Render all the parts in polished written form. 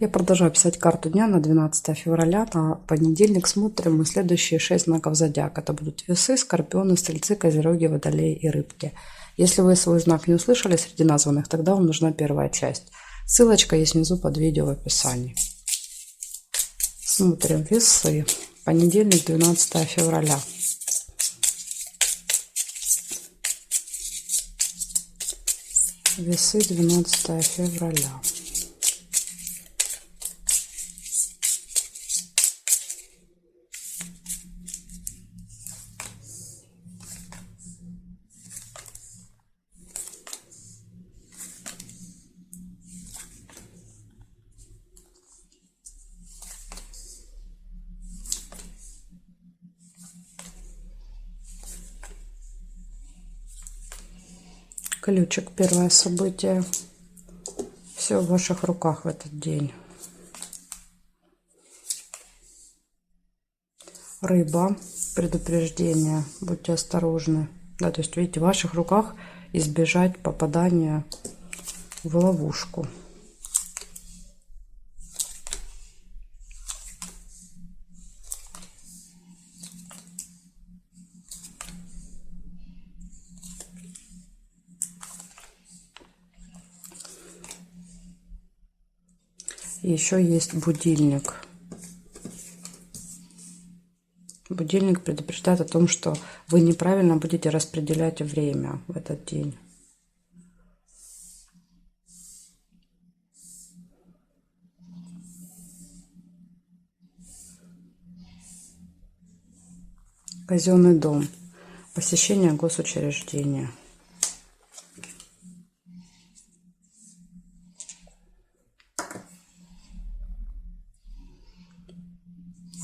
Я продолжаю писать карту дня на 12 февраля, на понедельник. Смотрим мы следующие 6 знаков зодиака. Это будут весы, скорпионы, стрельцы, козероги, водолеи и рыбки. Если вы свой знак не услышали среди названных, тогда вам нужна первая часть. Ссылочка есть внизу под видео в описании. Смотрим весы. Понедельник, 12 февраля. Весы, 12 февраля. Ключик, первое событие. Все в ваших руках в этот день. Рыба, предупреждение, будьте осторожны. Да, то есть, видите, в ваших руках избежать попадания в ловушку. Еще есть будильник. Будильник предупреждает о том, что вы неправильно будете распределять время в этот день. Казенный дом. Посещение госучреждения.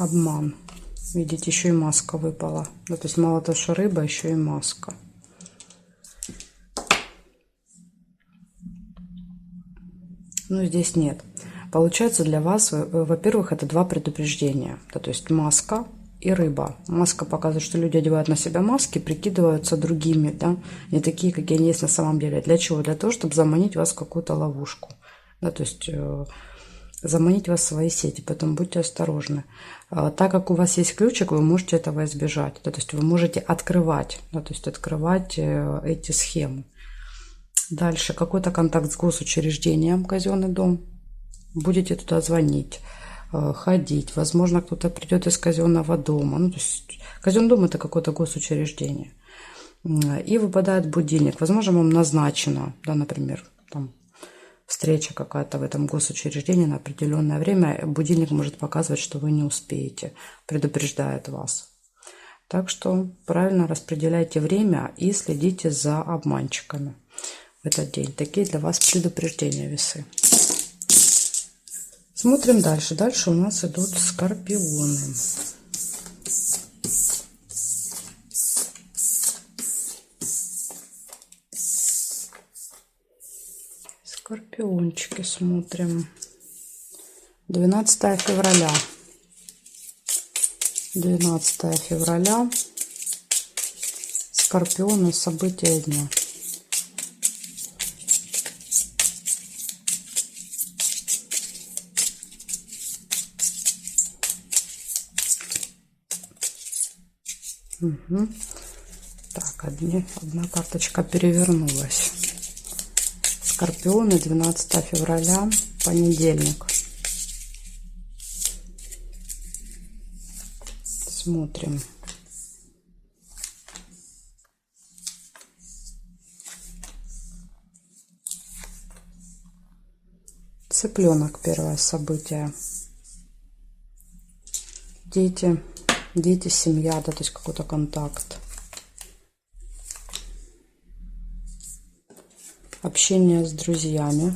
Обман. Видите, еще и маска выпала. Да, то есть мало того, что рыба, еще и маска. Ну, здесь нет. Получается для вас, во-первых, это два предупреждения. Да, то есть маска и рыба. Маска показывает, что люди одевают на себя маски, прикидываются другими, да, не такие, какие они есть на самом деле. Для чего? Для того, чтобы заманить вас в какую-то ловушку. Да, то есть заманить вас в свои сети, поэтому будьте осторожны. Так как у вас есть ключик, вы можете этого избежать. Да, то есть вы можете открывать, да, то есть открывать эти схемы. Дальше какой-то контакт с госучреждением, казенный дом. Будете туда звонить, ходить. Возможно, кто-то придет из казенного дома. Ну, то есть казенный дом — это какое-то госучреждение. И выпадает будильник. Возможно, вам назначено, да, например, там встреча какая-то в этом госучреждении на определенное время. Будильник может показывать, что вы не успеете, предупреждает вас. Так что правильно распределяйте время и следите за обманщиками в этот день. Такие для вас предупреждения, весы. Смотрим дальше. Дальше у нас идут скорпионы. Скорпиончики смотрим. 12 февраля. 12 февраля. Скорпионы. События дня. Угу. Так, одна карточка перевернулась. Скорпионы, 12 февраля, понедельник. Смотрим. Цыпленок, первое событие. Дети, семья, да, то есть какой-то контакт. Общение с друзьями.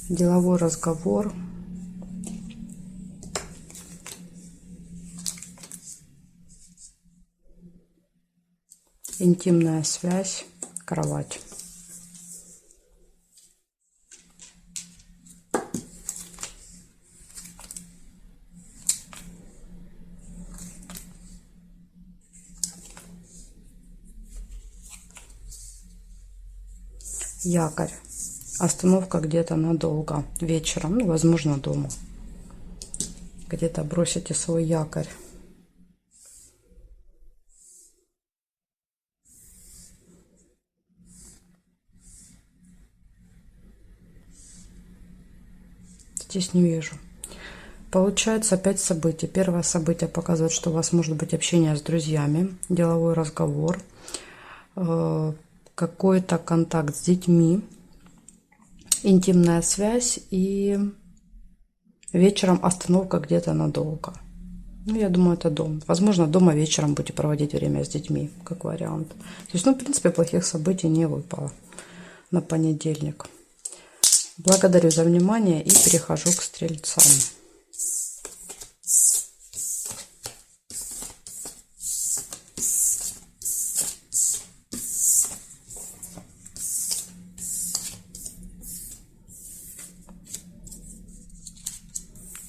Деловой разговор. Интимная связь. Кровать. Якорь. Остановка где-то надолго. Вечером, ну, возможно, дома. Где-то бросите свой якорь. Здесь не вижу. Получается 5 событий. Первое событие показывает, что у вас может быть общение с друзьями, деловой разговор, какой-то контакт с детьми, интимная связь и вечером остановка где-то надолго. Ну, я думаю, это дом. Возможно, дома вечером будете проводить время с детьми, как вариант. То есть, ну, в принципе, плохих событий не выпало на понедельник. Благодарю за внимание и перехожу к стрельцам.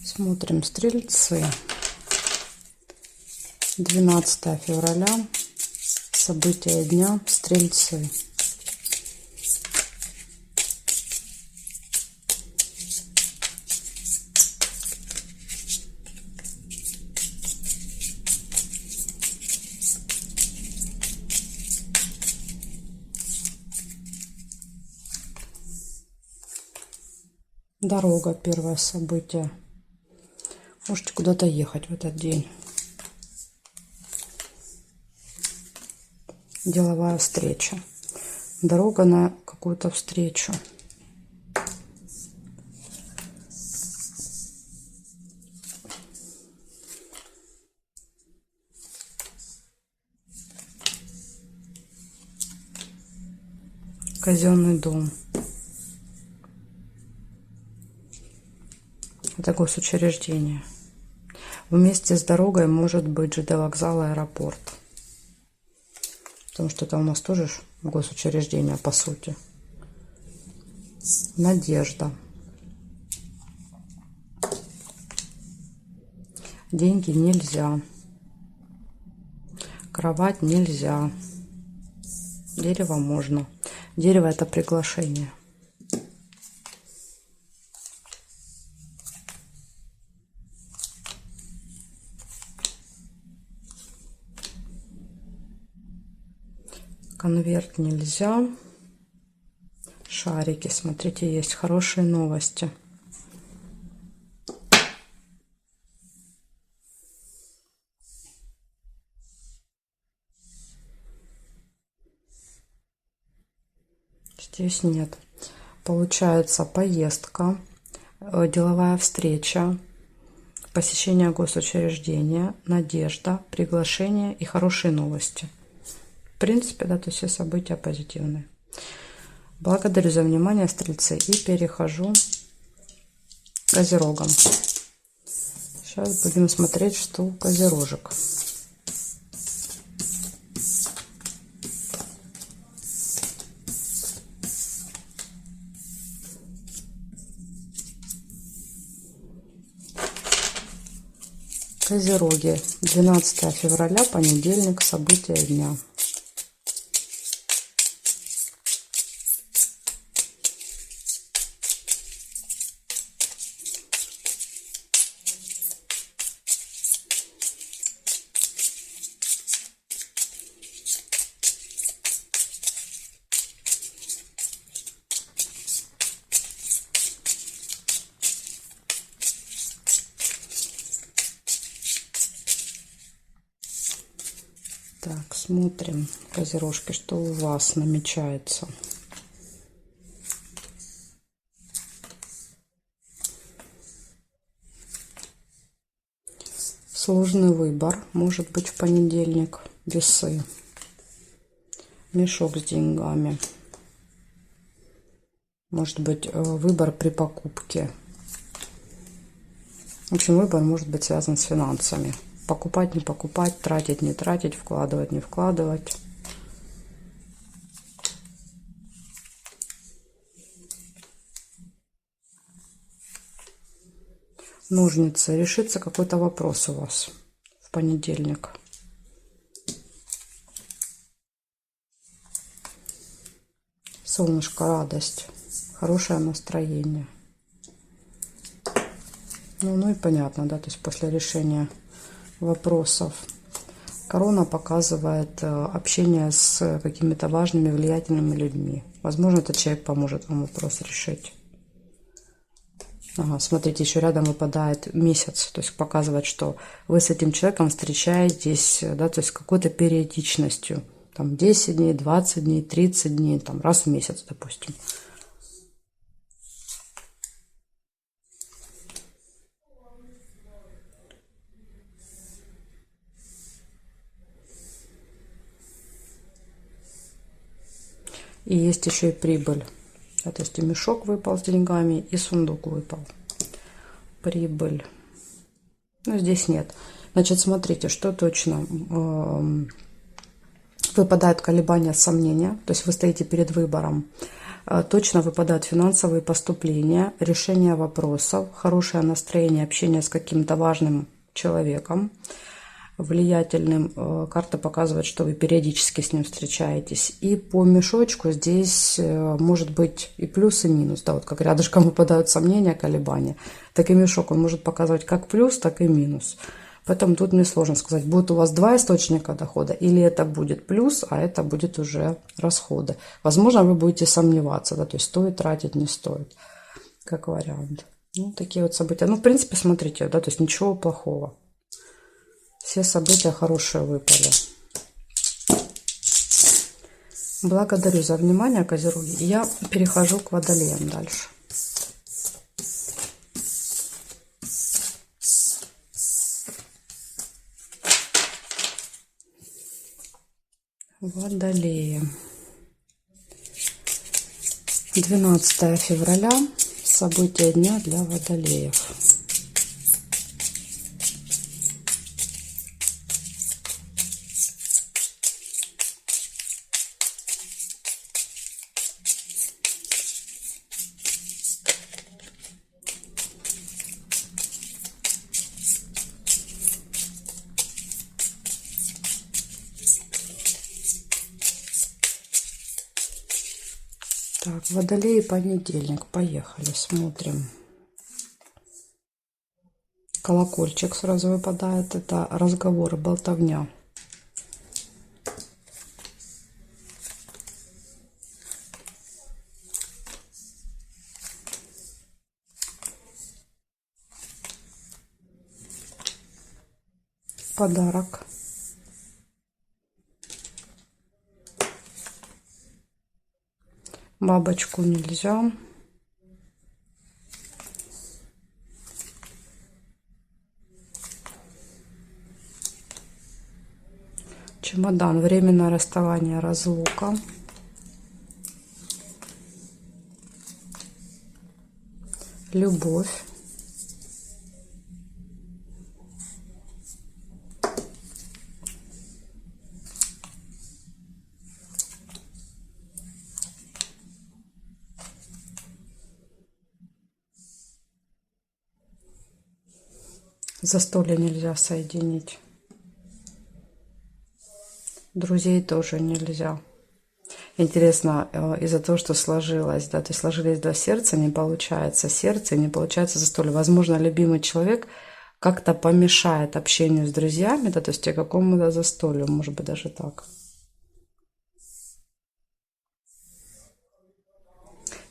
Смотрим стрельцы. 12 февраля. События дня. Стрельцы. Дорога. Первое событие. Можете куда-то ехать в этот день. Деловая встреча. Дорога на какую-то встречу. Казенный дом. Это госучреждение. Вместе с дорогой может быть ЖД вокзал и аэропорт. Потому что это у нас тоже госучреждение, по сути. Надежда. Деньги нельзя. Кровать нельзя. Дерево можно. Дерево — это приглашение. Конверт нельзя. Шарики. Смотрите, есть хорошие новости. Здесь нет. Получается поездка, деловая встреча, посещение госучреждения, надежда, приглашение и хорошие новости. В принципе, да, то все события позитивные. Благодарю за внимание, стрельцы, и перехожу к козерогам. Сейчас будем смотреть, что у козерожек. Козероги. 12 февраля, понедельник, события дня. Так, смотрим, козерожки, что у вас намечается. Сложный выбор, может быть, в понедельник. Весы. Мешок с деньгами. Может быть, выбор при покупке. В общем, выбор может быть связан с финансами. Покупать, не покупать, тратить, не тратить, вкладывать, не вкладывать. Ножницы. Решится какой-то вопрос у вас в понедельник. Солнышко, радость, хорошее настроение. Ну и понятно, да, то есть после решения вопросов. Корона показывает общение с какими-то важными, влиятельными людьми. Возможно, этот человек поможет вам вопрос решить. Ага, смотрите, еще рядом выпадает месяц, то есть показывает, что вы с этим человеком встречаетесь, да, то есть какой-то периодичностью. Там 10 дней, 20 дней, 30 дней, там раз в месяц, допустим. И есть еще и прибыль. Да, то есть и мешок выпал с деньгами, и сундук выпал. Прибыль. Ну, здесь нет. Значит, смотрите, что точно. Выпадают колебания, сомнения. То есть вы стоите перед выбором. Точно выпадают финансовые поступления, решение вопросов, хорошее настроение, общение с каким-то важным человеком, влиятельным. Карта показывает, что вы периодически с ним встречаетесь. И по мешочку здесь может быть и плюс, и минус. Да, вот как рядышком выпадают сомнения, колебания, так и мешок он может показывать как плюс, так и минус. Поэтому тут мне сложно сказать, будет у вас два источника дохода, или это будет плюс, а это будет уже расходы. Возможно, вы будете сомневаться, да, то есть стоит тратить, не стоит, как вариант. Ну, такие вот события. Ну, в принципе, смотрите, да, то есть ничего плохого. Все события хорошие выпали. Благодарю за внимание, Козероги. Я перехожу к Водолеям дальше. Водолеи. 12 февраля. События дня для Водолеев. Так, Водолеи, понедельник. Поехали, смотрим. Колокольчик сразу выпадает. Это разговоры, болтовня. Подарок. Бабочку нельзя. Чемодан. Временное расставание, разлука. Любовь. Застолье нельзя соединить. Друзей тоже нельзя. Интересно, из-за того, что сложилось, да, то есть сложились два сердца, не получается сердце, не получается застолье. Возможно, любимый человек как-то помешает общению с друзьями, да, то есть и какому-то застолью, может быть, даже так.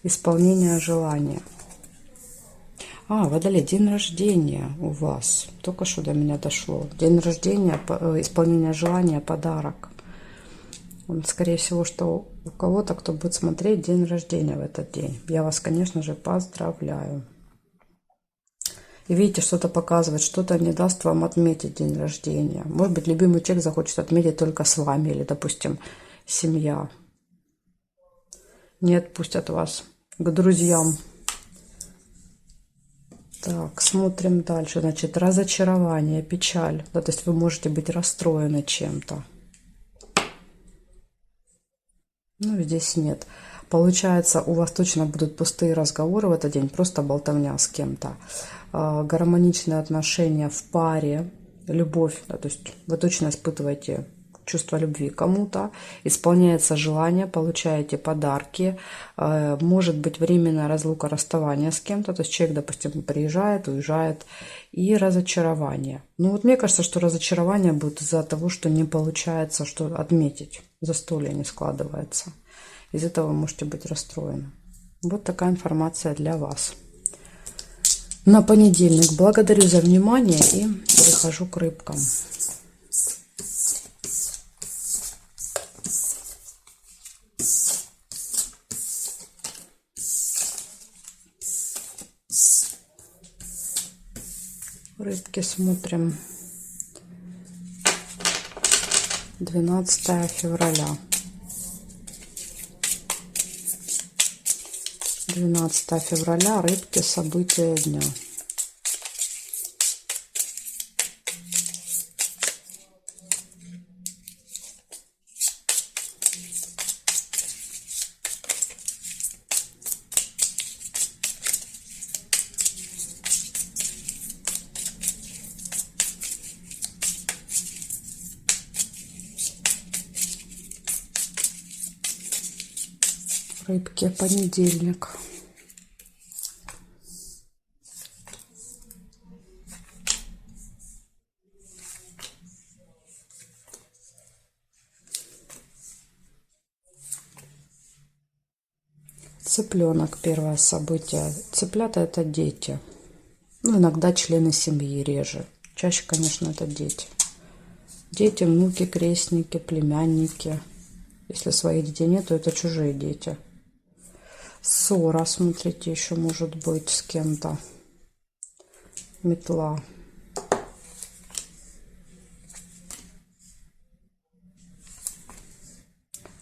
Исполнение желания. Водолей, день рождения у вас. Только что до меня дошло. День рождения, исполнение желания, подарок. Скорее всего, что у кого-то, кто будет смотреть, день рождения в этот день. Я вас, конечно же, поздравляю. И видите, что-то показывает, что-то не даст вам отметить день рождения. Может быть, любимый человек захочет отметить только с вами. Или, допустим, семья не отпустят вас к друзьям. Так, смотрим дальше. Значит, разочарование, печаль. Да, то есть вы можете быть расстроены чем-то. Ну, здесь нет. Получается, у вас точно будут пустые разговоры в этот день, просто болтовня с кем-то. Гармоничные отношения в паре, любовь. Да, то есть вы точно испытываете чувство любви к кому-то, исполняется желание, получаете подарки, может быть временная разлука, расставание с кем-то, то есть человек, допустим, приезжает, уезжает, и разочарование. Ну вот мне кажется, что разочарование будет из-за того, что не получается что отметить, застолье не складывается. Из-за этого вы можете быть расстроены. Вот такая информация для вас. На понедельник. Благодарю за внимание и перехожу к рыбкам. Рыбки смотрим. 12 февраля. 12 февраля. Рыбки. События дня. Рыбки. Понедельник. Цыпленок. Первое событие. Цыплята — это дети. Ну, иногда члены семьи, реже. Чаще, конечно, это дети. Дети, внуки, крестники, племянники. Если своих детей нет, то это чужие дети. Ссора, смотрите, еще может быть с кем-то. Метла.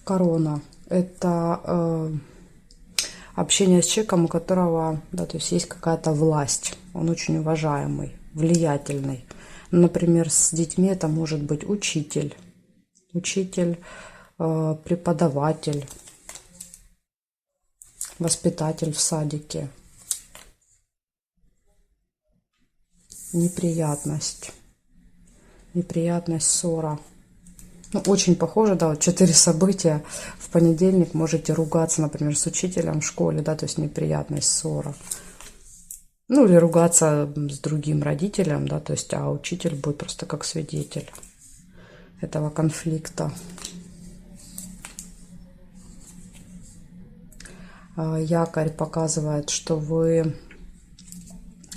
Корона. Это общение с человеком, у которого, да, то есть есть какая-то власть. Он очень уважаемый, влиятельный. Например, с детьми это может быть учитель. Учитель, преподаватель, воспитатель в садике. Неприятность. Неприятность, ссора. Ну, очень похоже, да, вот 4 события. В понедельник можете ругаться, например, с учителем в школе, да, то есть неприятность, ссора. Ну, или ругаться с другим родителем, да, то есть, а учитель будет просто как свидетель этого конфликта. Якорь показывает, что вы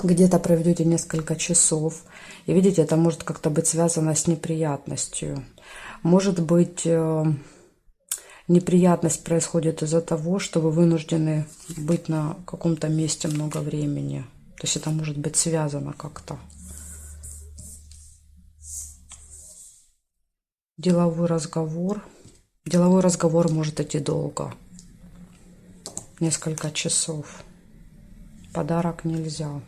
где-то проведете несколько часов. И видите, это может как-то быть связано с неприятностью. Может быть, неприятность происходит из-за того, что вы вынуждены быть на каком-то месте много времени. То есть это может быть связано как-то. Деловой разговор. Деловой разговор может идти долго. Несколько часов. Подарок нельзя.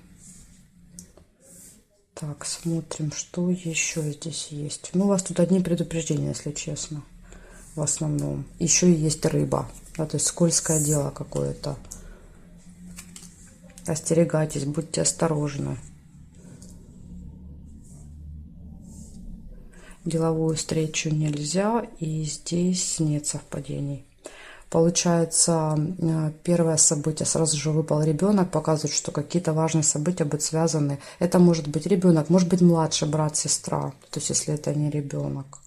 Так, смотрим, что еще здесь есть. Ну, у вас тут одни предупреждения, если честно. В основном. Еще и есть рыба. Да, то есть скользкое дело какое-то. Остерегайтесь, будьте осторожны. Деловую встречу нельзя. И здесь нет совпадений. Получается, первое событие, сразу же выпал ребенок, показывает, что какие-то важные события будут связаны. Это может быть ребенок, может быть младший брат, сестра, то есть если это не ребенок.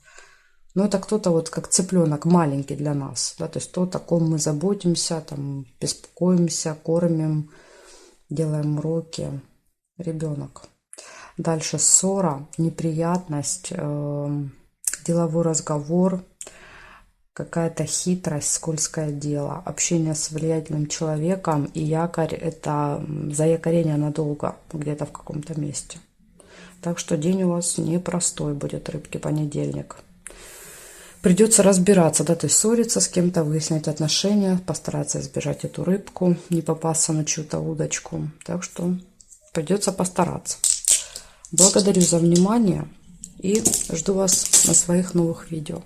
Но это кто-то вот как цыпленок маленький для нас, да, то есть то, о ком мы заботимся, там, беспокоимся, кормим, делаем уроки. Ребенок. Дальше ссора, неприятность, деловой разговор. Какая-то хитрость, скользкое дело, общение с влиятельным человеком, и якорь — это заякорение надолго где-то в каком-то месте. Так что день у вас непростой будет, рыбки, понедельник. Придется разбираться, да, то есть ссориться с кем-то, выяснять отношения, постараться избежать эту рыбку, не попасться на чью-то удочку. Так что придется постараться. Благодарю за внимание и жду вас на своих новых видео.